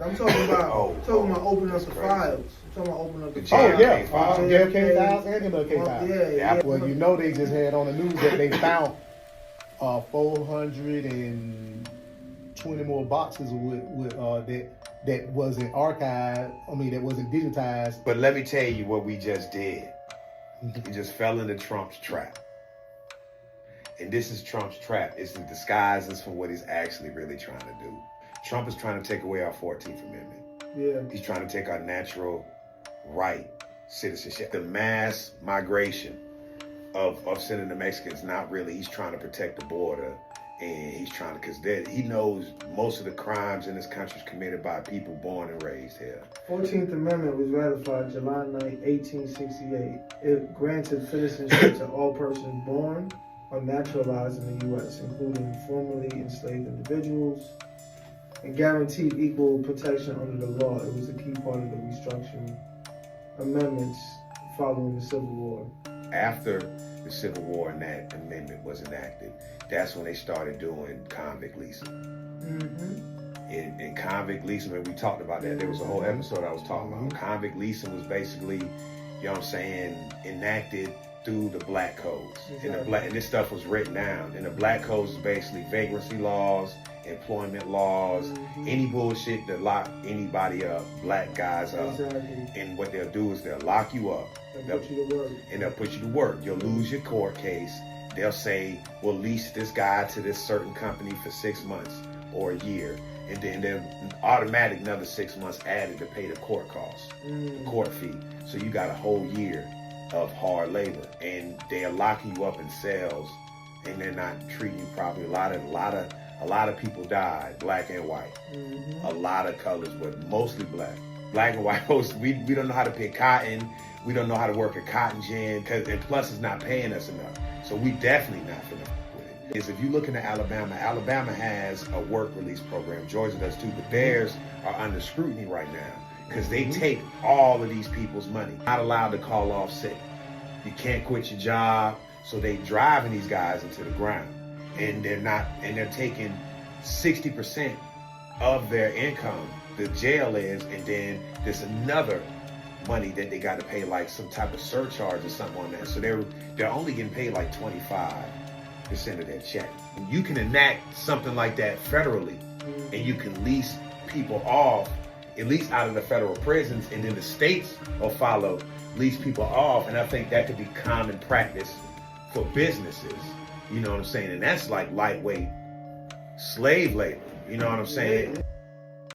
I'm talking about opening up the crazy. files. I'm talking about opening up the JFK Oh yeah, files. JFK files and MLK files. Yeah. Well, you know they just had on the news that they found 420 more boxes with that wasn't archived. I mean, that wasn't digitized. But let me tell you what we just did. We just fell into Trump's trap. And this is Trump's trap. It's the disguises from what he's actually really trying to do. Trump is trying to take away our 14th Amendment. Yeah. He's trying to take our natural right, citizenship. The mass migration of sending the Mexicans, not really. He's trying to protect the border. And he's trying to, because he knows most of the crimes in this country is committed by people born and raised here. 14th Amendment was ratified July 9, 1868. It granted citizenship to all persons born or naturalized in the U.S., including formerly enslaved individuals, and guaranteed equal protection under the law. It was a key part of the restructuring amendments following the Civil War. After the Civil War and that amendment was enacted, that's when they started doing convict leasing. In convict leasing, when we talked about that, there was a whole episode I was talking about. Convict leasing was basically, you know what I'm saying, enacted through the black codes. Exactly. And this stuff was written down. And the black codes is basically vagrancy laws, employment laws, any bullshit that lock anybody up, black guys up. Exactly. And what they'll do is they'll lock you up. They'll put you to work. And they'll put you to work. You'll lose your court case. They'll say, we'll lease this guy to this certain company for 6 months or a year. And then they're automatic another 6 months added to pay the court costs, the court fee. So you got a whole year of hard labor. And they're locking you up in cells and they're not treating you properly. A lot of people died, black and white. A lot of colors, but mostly black. Black and white, we don't know how to pick cotton. We don't know how to work a cotton gin, and plus it's not paying us enough. So we definitely not gonna with it. Is if you look into Alabama has a work release program. Georgia does too, but theirs are under scrutiny right now because they take all of these people's money. Not allowed to call off sick. You can't quit your job. So they driving these guys into the ground, and they're taking 60% of their income. The jail is, and then there's another money that they got to pay, like some type of surcharge or something on that. So they're only getting paid like 25% of their check. And you can enact something like that federally, and you can lease people off, at least out of the federal prisons, and then the states will follow, lease people off. And I think that could be common practice for businesses. You know what I'm saying? And that's like lightweight slave labor. You know what I'm saying?